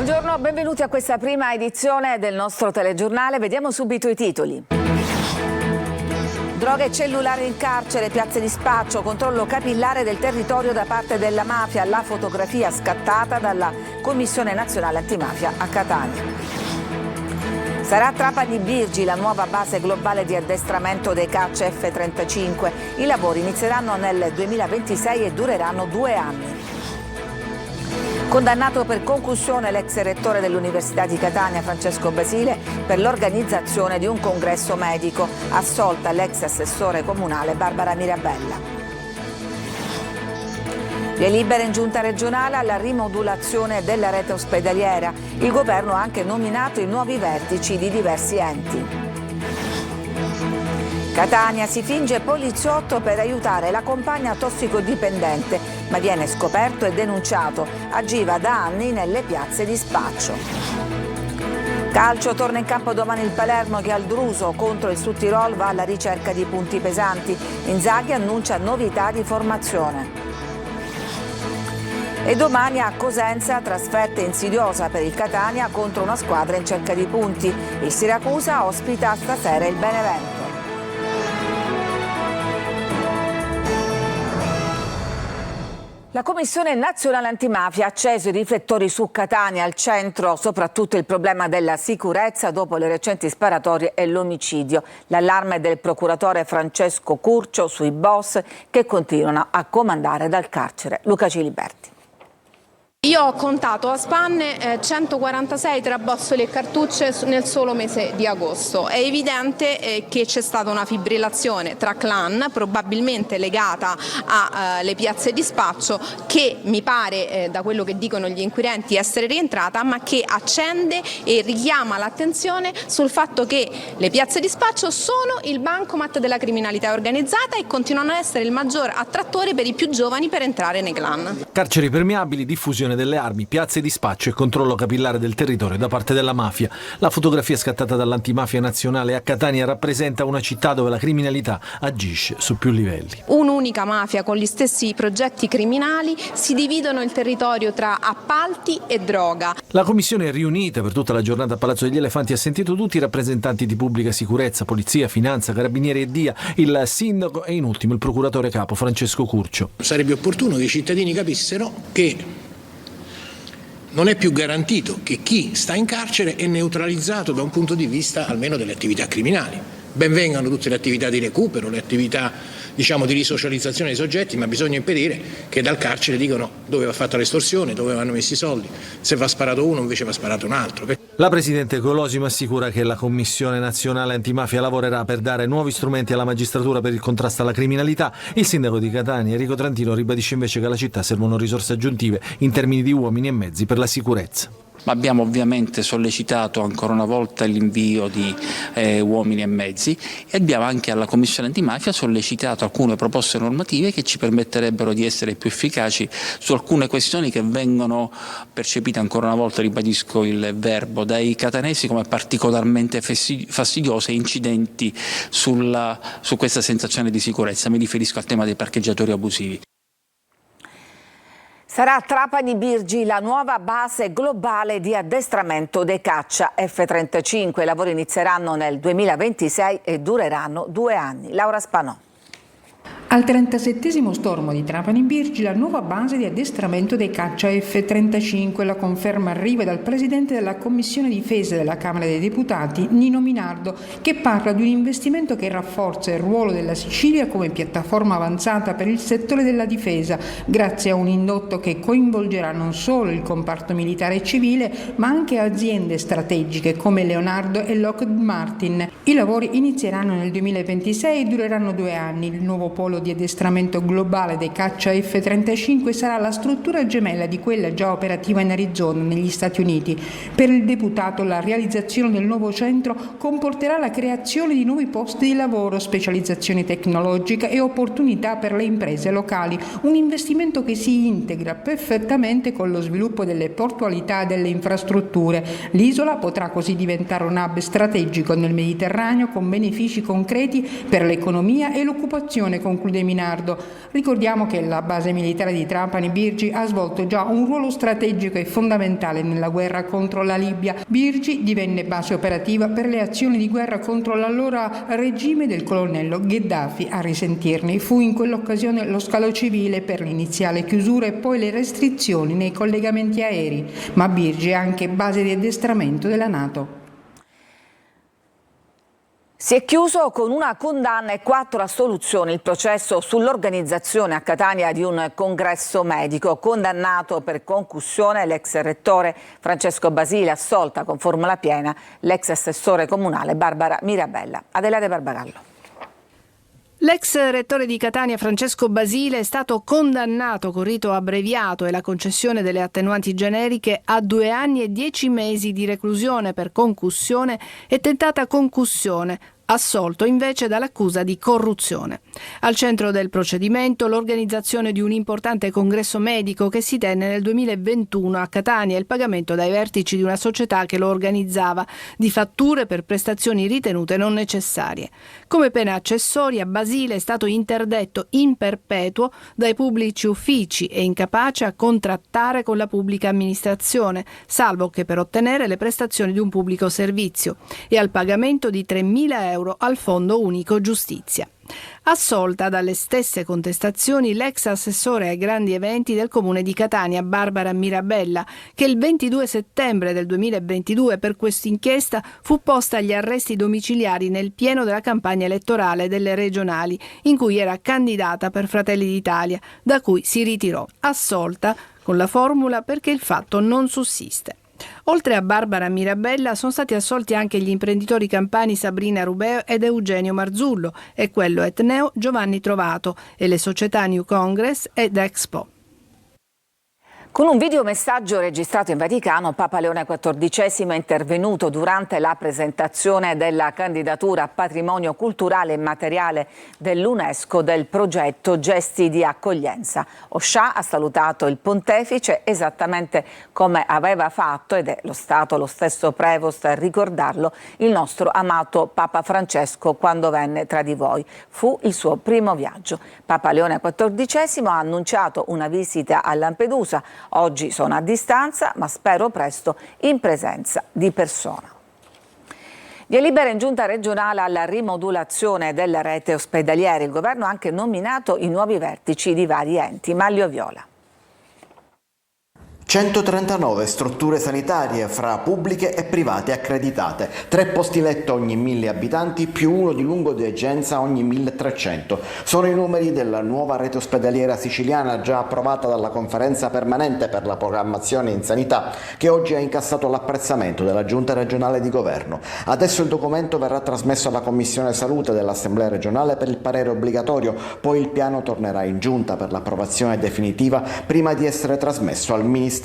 Buongiorno, benvenuti a questa prima edizione del nostro telegiornale. Vediamo subito i titoli. Droghe e cellulari in carcere, piazze di spaccio, controllo capillare del territorio da parte della mafia, la fotografia scattata dalla Commissione Nazionale Antimafia a Catania. Sarà Trapani Birgi la nuova base globale di addestramento dei caccia F-35. I lavori inizieranno nel 2026 e dureranno 2 anni. Condannato per concussione l'ex rettore dell'Università di Catania, Francesco Basile, per l'organizzazione di un congresso medico. Assolta l'ex assessore comunale Barbara Mirabella. Via libera in giunta regionale alla rimodulazione della rete ospedaliera. Il governo ha anche nominato i nuovi vertici di diversi enti. Catania si finge poliziotto per aiutare la compagna tossicodipendente, ma viene scoperto e denunciato. Agiva da anni nelle piazze di spaccio. Calcio, torna in campo domani il Palermo che al Druso contro il Südtirol va alla ricerca di punti pesanti. Inzaghi annuncia novità di formazione. E domani a Cosenza trasferta insidiosa per il Catania contro una squadra in cerca di punti. Il Siracusa ospita stasera il Benevento. La Commissione Nazionale Antimafia ha acceso i riflettori su Catania, al centro soprattutto il problema della sicurezza dopo le recenti sparatorie e l'omicidio. L'allarme del procuratore Francesco Curcio sui boss che continuano a comandare dal carcere. Luca Ciliberti. Io ho contato a spanne 146 tra bossoli e cartucce nel solo mese di agosto. È evidente che c'è stata una fibrillazione tra clan, probabilmente legata alle piazze di spaccio, che mi pare, da quello che dicono gli inquirenti, essere rientrata, ma che accende e richiama l'attenzione sul fatto che le piazze di spaccio sono il bancomat della criminalità organizzata e continuano ad essere il maggior attrattore per i più giovani per entrare nei clan. Carceri permeabili, diffusione delle armi, piazze di spaccio e controllo capillare del territorio da parte della mafia. La fotografia scattata dall'Antimafia Nazionale a Catania rappresenta una città dove la criminalità agisce su più livelli. Un'unica mafia con gli stessi progetti criminali, si dividono il territorio tra appalti e droga. La commissione è riunita per tutta la giornata a Palazzo degli Elefanti, ha sentito tutti i rappresentanti di pubblica sicurezza, polizia, finanza, carabinieri e DIA, il sindaco e in ultimo il procuratore capo Francesco Curcio. Sarebbe opportuno che i cittadini capissero che non è più garantito che chi sta in carcere è neutralizzato da un punto di vista almeno delle attività criminali. Ben vengano tutte le attività di recupero, le attività di risocializzazione dei soggetti, ma bisogna impedire che dal carcere dicano dove va fatta l'estorsione, dove vanno messi i soldi, se va sparato uno invece va sparato un altro. La Presidente Colosimo assicura che la Commissione Nazionale Antimafia lavorerà per dare nuovi strumenti alla magistratura per il contrasto alla criminalità. Il sindaco di Catania, Enrico Trantino, ribadisce invece che alla città servono risorse aggiuntive in termini di uomini e mezzi per la sicurezza. Ma abbiamo ovviamente sollecitato ancora una volta l'invio di uomini e mezzi e abbiamo anche alla Commissione Antimafia sollecitato alcune proposte normative che ci permetterebbero di essere più efficaci su alcune questioni che vengono percepite, ancora una volta ribadisco il verbo, dai catanesi come particolarmente fastidiose e incidenti su questa sensazione di sicurezza. Mi riferisco al tema dei parcheggiatori abusivi. Sarà Trapani Birgi la nuova base globale di addestramento dei caccia F-35. I lavori inizieranno nel 2026 e dureranno 2 anni. Laura Spanò. Al 37° stormo di Trapani Birgi, la nuova base di addestramento dei caccia F-35. La conferma arriva dal presidente della Commissione Difesa della Camera dei Deputati, Nino Minardo, che parla di un investimento che rafforza il ruolo della Sicilia come piattaforma avanzata per il settore della difesa, grazie a un indotto che coinvolgerà non solo il comparto militare e civile, ma anche aziende strategiche come Leonardo e Lockheed Martin. I lavori inizieranno nel 2026 e dureranno 2 anni. Il nuovo polo di addestramento globale dei caccia F-35 sarà la struttura gemella di quella già operativa in Arizona, negli Stati Uniti. Per il deputato la realizzazione del nuovo centro comporterà la creazione di nuovi posti di lavoro, specializzazione tecnologica e opportunità per le imprese locali, un investimento che si integra perfettamente con lo sviluppo delle portualità e delle infrastrutture. L'isola potrà così diventare un hub strategico nel Mediterraneo con benefici concreti per l'economia e l'occupazione, conclude conclude Minardo. Ricordiamo che la base militare di Trapani Birgi ha svolto già un ruolo strategico e fondamentale nella guerra contro la Libia. Birgi divenne base operativa per le azioni di guerra contro l'allora regime del colonnello Gheddafi. A risentirne fu in quell'occasione lo scalo civile per l'iniziale chiusura e poi le restrizioni nei collegamenti aerei, ma Birgi è anche base di addestramento della NATO. Si è chiuso con una condanna e 4 assoluzioni il processo sull'organizzazione a Catania di un congresso medico. Condannato per concussione l'ex rettore Francesco Basile, assolta con formula piena l'ex assessore comunale Barbara Mirabella. Adelaide Barbagallo. L'ex rettore di Catania Francesco Basile è stato condannato con rito abbreviato e la concessione delle attenuanti generiche a 2 anni e 10 mesi di reclusione per concussione e tentata concussione, assolto invece dall'accusa di corruzione. Al centro del procedimento l'organizzazione di un importante congresso medico che si tenne nel 2021 a Catania e il pagamento dai vertici di una società che lo organizzava di fatture per prestazioni ritenute non necessarie. Come pena accessoria, Basile è stato interdetto in perpetuo dai pubblici uffici e incapace a contrattare con la pubblica amministrazione, salvo che per ottenere le prestazioni di un pubblico servizio, e al pagamento di 3.000 euro al Fondo Unico Giustizia. Assolta dalle stesse contestazioni l'ex assessore ai grandi eventi del comune di Catania Barbara Mirabella, che il 22 settembre del 2022 per quest'inchiesta fu posta agli arresti domiciliari nel pieno della campagna elettorale delle regionali in cui era candidata per Fratelli d'Italia, da cui si ritirò, assolta con la formula perché il fatto non sussiste. Oltre a Barbara Mirabella sono stati assolti anche gli imprenditori campani Sabrina Rubeo ed Eugenio Marzullo e quello etneo Giovanni Trovato e le società New Congress ed Expo. Con un videomessaggio registrato in Vaticano, Papa Leone XIV è intervenuto durante la presentazione della candidatura a patrimonio culturale immateriale dell'UNESCO del progetto Gesti di accoglienza. Oscià ha salutato il pontefice esattamente come aveva fatto, ed è lo stato lo stesso Prevost a ricordarlo, il nostro amato Papa Francesco quando venne tra di voi. Fu il suo primo viaggio. Papa Leone XIV ha annunciato una visita a Lampedusa. Oggi sono a distanza, ma spero presto in presenza di persona. Via libera in giunta regionale alla rimodulazione della rete ospedaliera. Il governo ha anche nominato i nuovi vertici di vari enti. Maglio Viola. 139 strutture sanitarie fra pubbliche e private accreditate, 3 posti letto ogni 1000 abitanti più 1 di lungodegenza ogni 1300. Sono i numeri della nuova rete ospedaliera siciliana già approvata dalla conferenza permanente per la programmazione in sanità, che oggi ha incassato l'apprezzamento della giunta regionale di governo. Adesso il documento verrà trasmesso alla Commissione Salute dell'Assemblea regionale per il parere obbligatorio, poi il piano tornerà in giunta per l'approvazione definitiva prima di essere trasmesso al Ministero.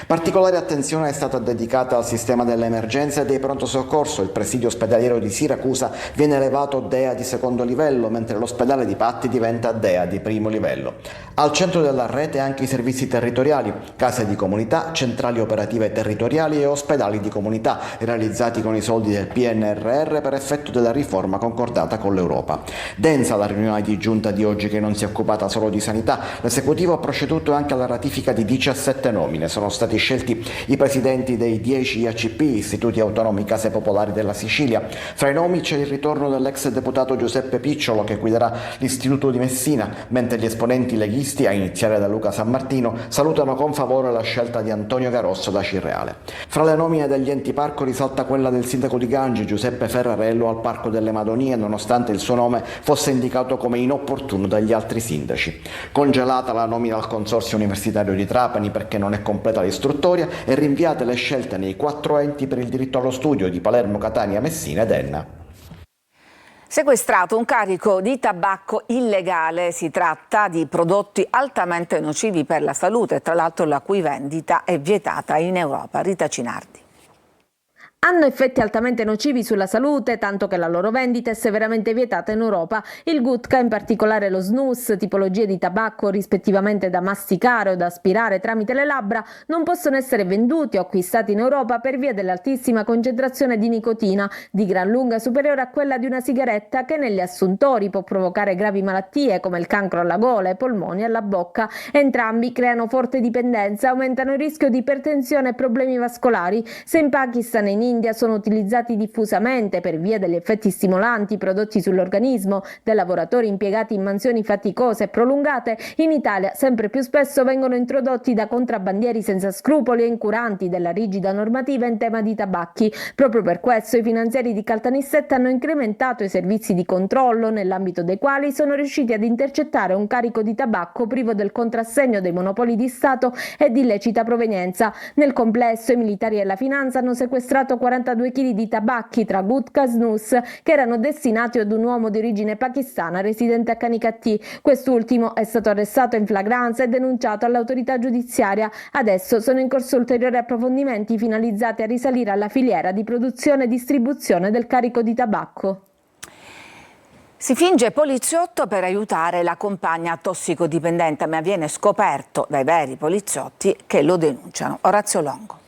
Particolare attenzione è stata dedicata al sistema delle emergenze e dei pronto soccorso. Il presidio ospedaliero di Siracusa viene elevato DEA di secondo livello, mentre l'ospedale di Patti diventa DEA di primo livello. Al centro della rete anche i servizi territoriali, case di comunità, centrali operative territoriali e ospedali di comunità, realizzati con i soldi del PNRR per effetto della riforma concordata con l'Europa. Densa la riunione di giunta di oggi, che non si è occupata solo di sanità. L'esecutivo ha proceduto anche alla ratifica di 17 nomine. Sono stati scelti i presidenti dei 10 IACP, Istituti Autonomi Case Popolari della Sicilia. Fra i nomi c'è il ritorno dell'ex deputato Giuseppe Picciolo, che guiderà l'Istituto di Messina, mentre gli esponenti leghisti, a iniziare da Luca Sammartino, salutano con favore la scelta di Antonio Carosso da Cirreale. Fra le nomine degli enti parco risalta quella del sindaco di Gangi, Giuseppe Ferrarello, al Parco delle Madonie, nonostante il suo nome fosse indicato come inopportuno dagli altri sindaci. Congelata la nomina al Consorzio Universitario di Trapani perché non è completa l'istruttoria, e rinviate le scelte nei 4 enti per il diritto allo studio di Palermo, Catania, Messina ed Enna. Sequestrato un carico di tabacco illegale. Si tratta di prodotti altamente nocivi per la salute, tra l'altro la cui vendita è vietata in Europa. Rita Cinardi. Hanno effetti altamente nocivi sulla salute, tanto che la loro vendita è severamente vietata in Europa. Il gutka, in particolare lo snus, tipologie di tabacco rispettivamente da masticare o da aspirare tramite le labbra, non possono essere venduti o acquistati in Europa per via dell'altissima concentrazione di nicotina, di gran lunga superiore a quella di una sigaretta, che negli assuntori può provocare gravi malattie come il cancro alla gola, ai polmoni e alla bocca. Entrambi creano forte dipendenza e aumentano il rischio di ipertensione e problemi vascolari. Se in Pakistan e in India sono utilizzati diffusamente per via degli effetti stimolanti prodotti sull'organismo dai lavoratori impiegati in mansioni faticose e prolungate, in Italia sempre più spesso vengono introdotti da contrabbandieri senza scrupoli e incuranti della rigida normativa in tema di tabacchi. Proprio per questo i finanzieri di Caltanissetta hanno incrementato i servizi di controllo, nell'ambito dei quali sono riusciti ad intercettare un carico di tabacco privo del contrassegno dei monopoli di Stato e di illecita provenienza. Nel complesso i militari della finanza hanno sequestrato 42 kg di tabacchi tra gutka e snus che erano destinati ad un uomo di origine pakistana residente a Canicattì. Quest'ultimo è stato arrestato in flagranza e denunciato all'autorità giudiziaria. Adesso sono in corso ulteriori approfondimenti finalizzati a risalire alla filiera di produzione e distribuzione del carico di tabacco. Si finge poliziotto per aiutare la compagna tossicodipendente, ma viene scoperto dai veri poliziotti che lo denunciano. Orazio Longo.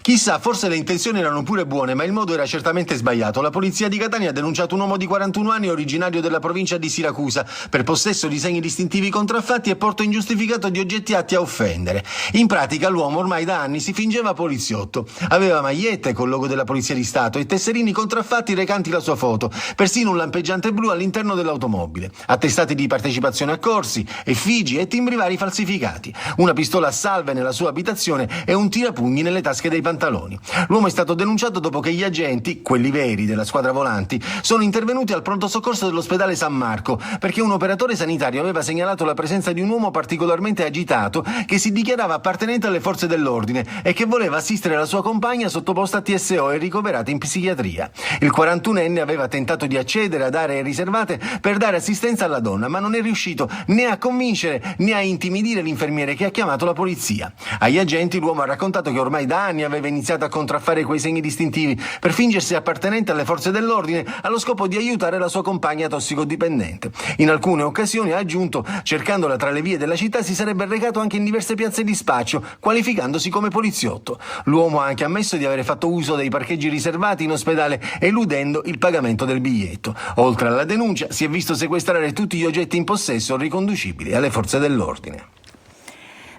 Chissà, forse le intenzioni erano pure buone, ma il modo era certamente sbagliato. La polizia di Catania ha denunciato un uomo di 41 anni originario della provincia di Siracusa per possesso di segni distintivi contraffatti e porto ingiustificato di oggetti atti a offendere. In pratica l'uomo ormai da anni si fingeva poliziotto. Aveva magliette col logo della Polizia di Stato e tesserini contraffatti recanti la sua foto, persino un lampeggiante blu all'interno dell'automobile, attestati di partecipazione a corsi, effigi e timbri vari falsificati, una pistola a salve nella sua abitazione e un tirapugni nelle tasche dei pantaloni. L'uomo è stato denunciato dopo che gli agenti, quelli veri della squadra volanti, sono intervenuti al pronto soccorso dell'ospedale San Marco perché un operatore sanitario aveva segnalato la presenza di un uomo particolarmente agitato che si dichiarava appartenente alle forze dell'ordine e che voleva assistere la sua compagna sottoposta a TSO e ricoverata in psichiatria. Il 41enne aveva tentato di accedere ad aree riservate per dare assistenza alla donna, ma non è riuscito né a convincere né a intimidire l'infermiere che ha chiamato la polizia. Agli agenti l'uomo ha raccontato che ormai da anni aveva iniziato a contraffare quei segni distintivi per fingersi appartenente alle forze dell'ordine allo scopo di aiutare la sua compagna tossicodipendente. In alcune occasioni, ha aggiunto, cercandola tra le vie della città, si sarebbe recato anche in diverse piazze di spaccio, qualificandosi come poliziotto. L'uomo ha anche ammesso di avere fatto uso dei parcheggi riservati in ospedale, eludendo il pagamento del biglietto. Oltre alla denuncia, si è visto sequestrare tutti gli oggetti in possesso riconducibili alle forze dell'ordine.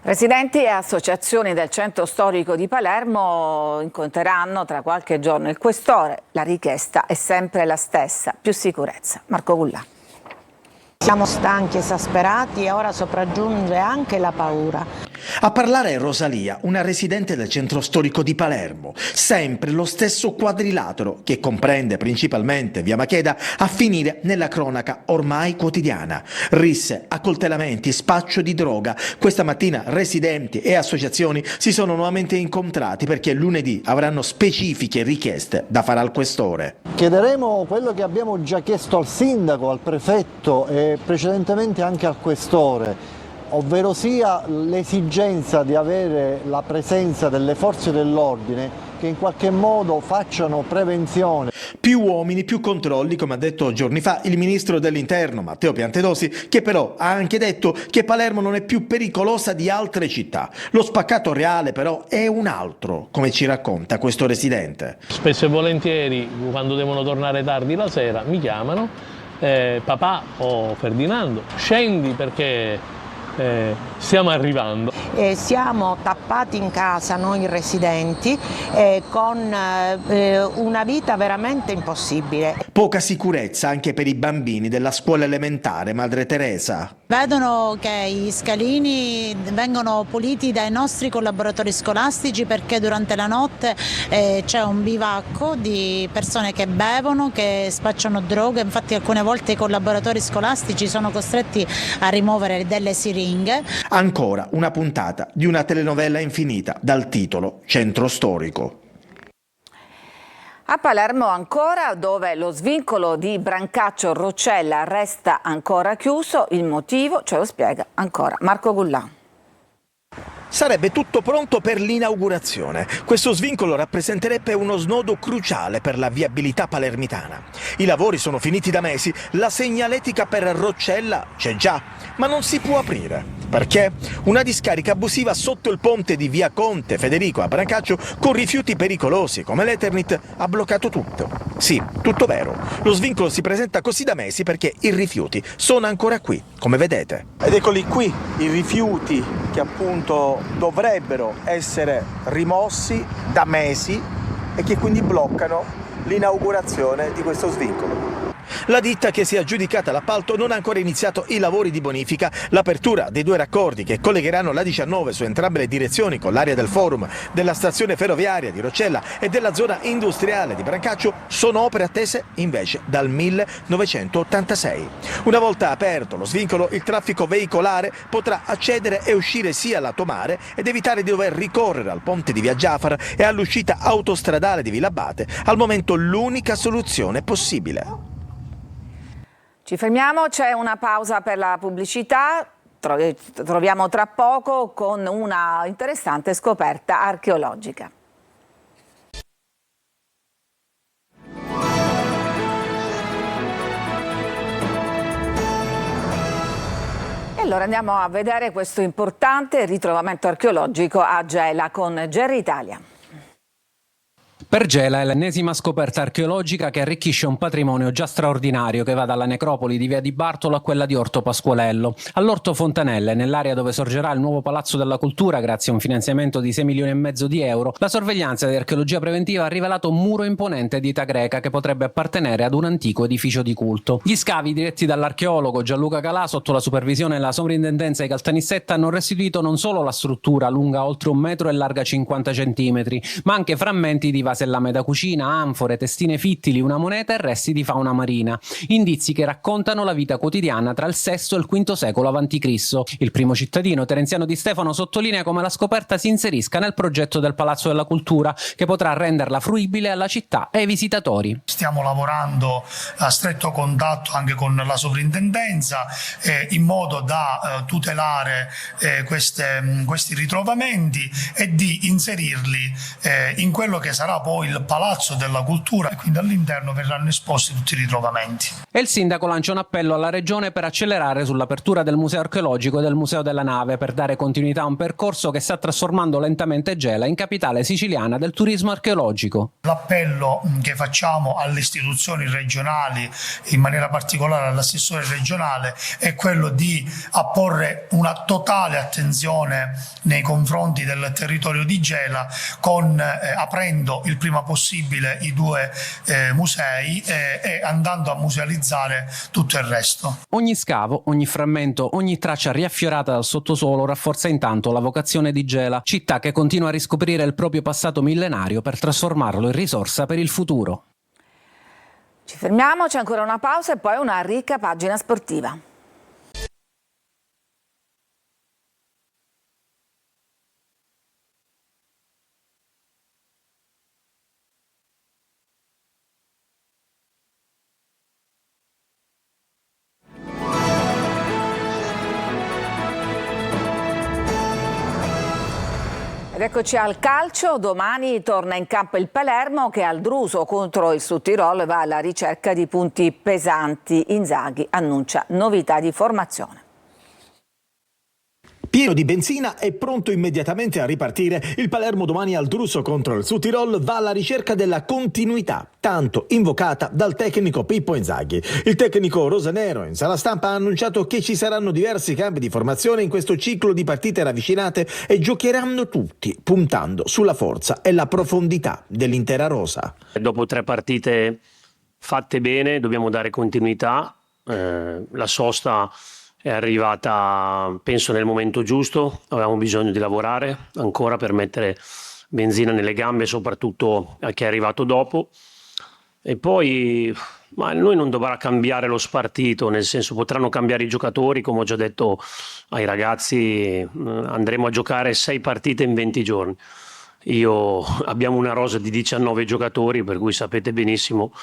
Residenti e associazioni del centro storico di Palermo incontreranno tra qualche giorno il questore. La richiesta è sempre la stessa: più sicurezza. Marco Gullà. Siamo stanchi, esasperati e ora sopraggiunge anche la paura. A parlare è Rosalia, una residente del centro storico di Palermo. Sempre lo stesso quadrilatero, che comprende principalmente via Macheda, a finire nella cronaca ormai quotidiana. Risse, accoltellamenti, spaccio di droga. Questa mattina residenti e associazioni si sono nuovamente incontrati perché lunedì avranno specifiche richieste da fare al questore. Chiederemo quello che abbiamo già chiesto al sindaco, al prefetto e precedentemente anche al questore, ovvero sia l'esigenza di avere la presenza delle forze dell'ordine che in qualche modo facciano prevenzione. Più uomini, più controlli, come ha detto giorni fa il ministro dell'Interno Matteo Piantedosi, che però ha anche detto che Palermo non è più pericolosa di altre città. Lo spaccato reale però è un altro, come ci racconta questo residente. Spesso e volentieri, quando devono tornare tardi la sera, mi chiamano, papà o Ferdinando, scendi perché stiamo arrivando. Siamo tappati in casa noi residenti con una vita veramente impossibile. Poca sicurezza anche per i bambini della scuola elementare Madre Teresa. Vedono che gli scalini vengono puliti dai nostri collaboratori scolastici perché durante la notte c'è un bivacco di persone che bevono, che spacciano droga. Infatti alcune volte i collaboratori scolastici sono costretti a rimuovere delle siringhe. Ancora una puntata di una telenovela infinita dal titolo Centro Storico. A Palermo ancora, dove lo svincolo di Brancaccio-Roccella resta ancora chiuso, il motivo ce lo spiega ancora Marco Gullà. Sarebbe tutto pronto per l'inaugurazione. Questo svincolo rappresenterebbe uno snodo cruciale per la viabilità palermitana. I lavori sono finiti da mesi, la segnaletica per Roccella c'è già, ma non si può aprire. Perché? Una discarica abusiva sotto il ponte di via Conte Federico a Brancaccio con rifiuti pericolosi come l'Eternit ha bloccato tutto. Sì, tutto vero. Lo svincolo si presenta così da mesi perché i rifiuti sono ancora qui, come vedete. Ed eccoli qui, i rifiuti che appunto dovrebbero essere rimossi da mesi e che quindi bloccano l'inaugurazione di questo svincolo. La ditta che si è aggiudicata l'appalto non ha ancora iniziato i lavori di bonifica. L'apertura dei 2 raccordi che collegheranno la 19 su entrambe le direzioni con l'area del forum, della stazione ferroviaria di Roccella e della zona industriale di Brancaccio sono opere attese invece dal 1986. Una volta aperto lo svincolo, il traffico veicolare potrà accedere e uscire sia lato mare ed evitare di dover ricorrere al ponte di via Giafar e all'uscita autostradale di Villabate, al momento l'unica soluzione possibile. Ci fermiamo, c'è una pausa per la pubblicità, troviamo tra poco con una interessante scoperta archeologica. E allora andiamo a vedere questo importante ritrovamento archeologico a Gela con Gerry Italia. Per Gela è l'ennesima scoperta archeologica che arricchisce un patrimonio già straordinario che va dalla necropoli di Via di Bartolo a quella di Orto Pasqualello. All'Orto Fontanelle, nell'area dove sorgerà il nuovo Palazzo della Cultura grazie a un finanziamento di 6,5 milioni di euro, la sorveglianza di archeologia preventiva ha rivelato un muro imponente di età greca che potrebbe appartenere ad un antico edificio di culto. Gli scavi diretti dall'archeologo Gianluca Calà sotto la supervisione della sovrintendenza di Caltanissetta hanno restituito non solo la struttura lunga oltre 1 metro e larga 50 centimetri, ma anche frammenti di vasi e lame da cucina, anfore, testine fittili, una moneta e resti di fauna marina. Indizi che raccontano la vita quotidiana tra il VI e il V secolo a.C. Il primo cittadino, Terenziano Di Stefano, sottolinea come la scoperta si inserisca nel progetto del Palazzo della Cultura, che potrà renderla fruibile alla città e ai visitatori. Stiamo lavorando a stretto contatto anche con la sovrintendenza in modo da tutelare questi ritrovamenti e di inserirli in quello che sarà poi il Palazzo della Cultura, e quindi all'interno verranno esposti tutti i ritrovamenti. E il sindaco lancia un appello alla regione per accelerare sull'apertura del museo archeologico e del museo della nave per dare continuità a un percorso che sta trasformando lentamente Gela in capitale siciliana del turismo archeologico. L'appello che facciamo alle istituzioni regionali, in maniera particolare all'assessore regionale, è quello di apporre una totale attenzione nei confronti del territorio di Gela, aprendo il prima possibile i 2 musei e andando a musealizzare tutto il resto. Ogni scavo, ogni frammento, ogni traccia riaffiorata dal sottosuolo rafforza intanto la vocazione di Gela, città che continua a riscoprire il proprio passato millenario per trasformarlo in risorsa per il futuro. Ci fermiamo, c'è ancora una pausa e poi una ricca pagina sportiva. Ed eccoci al calcio, domani torna in campo il Palermo che al Druso contro il Südtirol va alla ricerca di punti pesanti. Inzaghi annuncia novità di formazione. Pieno di benzina e pronto immediatamente a ripartire, il Palermo domani al Druso contro il Südtirol va alla ricerca della continuità, tanto invocata dal tecnico Pippo Inzaghi. Il tecnico rosanero in sala stampa ha annunciato che ci saranno diversi cambi di formazione in questo ciclo di partite ravvicinate e giocheranno tutti, puntando sulla forza e la profondità dell'intera rosa. Dopo 3 partite fatte bene dobbiamo dare continuità, la sosta è arrivata penso nel momento giusto, avevamo bisogno di lavorare ancora per mettere benzina nelle gambe soprattutto a chi è arrivato dopo, e poi noi non dovrà cambiare lo spartito, nel senso potranno cambiare i giocatori, come ho già detto ai ragazzi andremo a giocare 6 partite in 20 giorni. Abbiamo una rosa di 19 giocatori, per cui sapete benissimo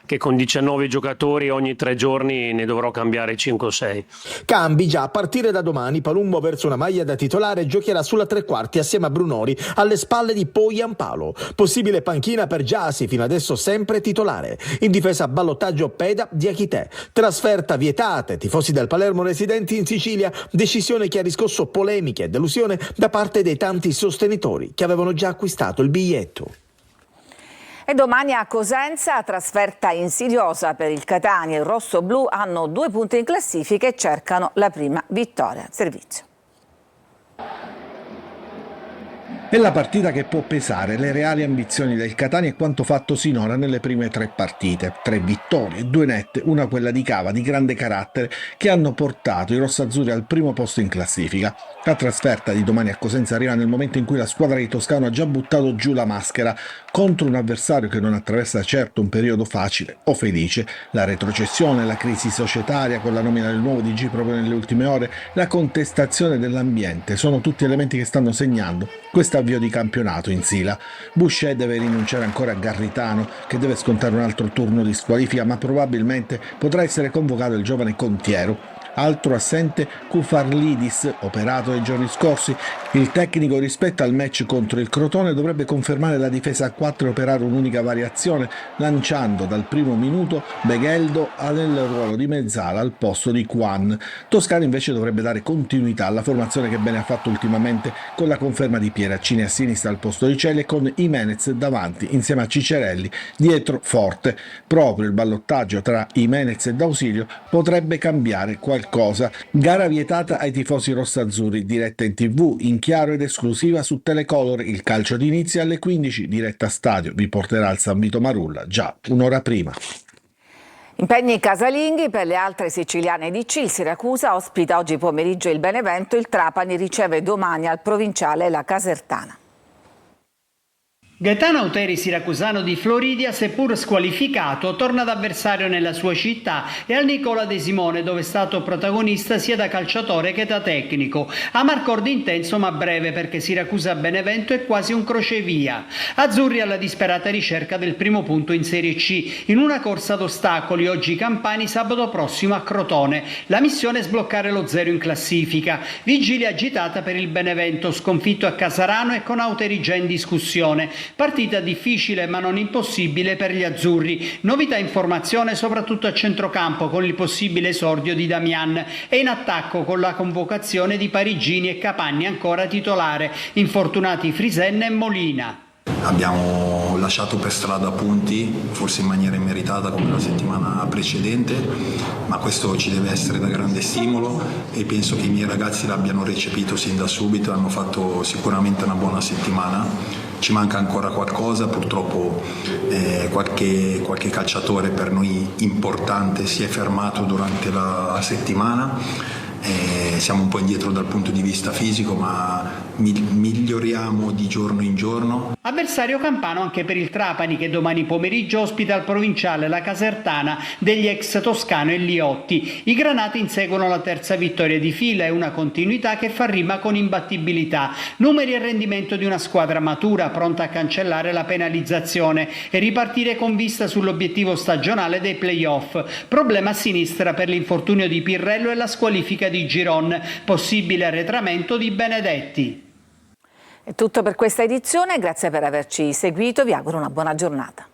che con 19 giocatori ogni 3 giorni ne dovrò cambiare 5 o 6. Cambi già a partire da domani. Palumbo verso una maglia da titolare giocherà sulla tre quarti assieme a Brunori alle spalle di Poyampalo. Possibile panchina per Gyasi, fino adesso sempre titolare. In difesa ballottaggio Peda di Achite. Trasferta vietata, tifosi del Palermo residenti in Sicilia, decisione che ha riscosso polemiche e delusione da parte dei tanti sostenitori che avevano già acquistato il biglietto. E domani a Cosenza, trasferta insidiosa per il Catania. Il rosso-blu hanno 2 punti in classifica e cercano la prima vittoria. Servizio. È la partita che può pesare le reali ambizioni del Catania e quanto fatto sinora nelle prime 3 partite. 3 vittorie, 2 nette, una quella di Cava di grande carattere, che hanno portato i rossazzurri al primo posto in classifica. La trasferta di domani a Cosenza arriva nel momento in cui la squadra di Toscano ha già buttato giù la maschera contro un avversario che non attraversa certo un periodo facile o felice. La retrocessione, la crisi societaria con la nomina del nuovo DG proprio nelle ultime ore, la contestazione dell'ambiente sono tutti elementi che stanno segnando questo avvio di campionato in Sila. Boucher deve rinunciare ancora a Garritano, che deve scontare un altro turno di squalifica, ma probabilmente potrà essere convocato il giovane Contiero. Altro assente Kufarlidis, operato nei giorni scorsi. Il tecnico rispetto al match contro il Crotone dovrebbe confermare la difesa a 4 e operare un'unica variazione, lanciando dal primo minuto Begheldo nel ruolo di mezzala al posto di Quan. Toscano invece dovrebbe dare continuità alla formazione che bene ha fatto ultimamente, con la conferma di Pieraccini a sinistra al posto di Celi e con Jimenez davanti insieme a Cicerelli dietro Forte. Proprio il ballottaggio tra Jimenez e D'Ausilio potrebbe cambiare qualcosa. Gara vietata ai tifosi rossazzurri, diretta in TV in chiaro ed esclusiva su Telecolor. Il calcio d'inizio alle 15, diretta stadio vi porterà al San Vito Marulla già un'ora prima. Impegni casalinghi per le altre siciliane DC. Il Siracusa ospita oggi pomeriggio il Benevento, il Trapani riceve domani al Provinciale la Casertana. Gaetano Auteri, siracusano di Floridia, seppur squalificato, torna ad avversario nella sua città e al Nicola De Simone, dove è stato protagonista sia da calciatore che da tecnico. A Marcordi intenso ma breve, perché Siracusa-Benevento è quasi un crocevia. Azzurri alla disperata ricerca del primo punto in Serie C, in una corsa ad ostacoli, oggi Campani, sabato prossimo a Crotone. La missione è sbloccare lo 0 in classifica. Vigilia agitata per il Benevento, sconfitto a Casarano e con Auteri già in discussione. Partita difficile ma non impossibile per gli azzurri. Novità in formazione soprattutto a centrocampo con il possibile esordio di Damian e in attacco con la convocazione di Parigini e Capanni ancora titolare, infortunati Frisenna e Molina. Abbiamo lasciato per strada punti, forse in maniera immeritata come la settimana precedente, ma questo ci deve essere da grande stimolo e penso che i miei ragazzi l'abbiano recepito sin da subito, hanno fatto sicuramente una buona settimana. Ci manca ancora qualcosa, purtroppo qualche calciatore per noi importante si è fermato durante la settimana. Siamo un po' indietro dal punto di vista fisico, ma miglioriamo di giorno in giorno. Avversario campano anche per il Trapani, che domani pomeriggio ospita al Provinciale la Casertana degli ex Toscano e Liotti. I granati inseguono la terza vittoria di fila e una continuità che fa rima con imbattibilità. Numeri e rendimento di una squadra matura, pronta a cancellare la penalizzazione e ripartire con vista sull'obiettivo stagionale dei play-off. Problema a sinistra per l'infortunio di Pirrello e la squalifica di Giron, possibile arretramento di Benedetti. È tutto per questa edizione, grazie per averci seguito, vi auguro una buona giornata.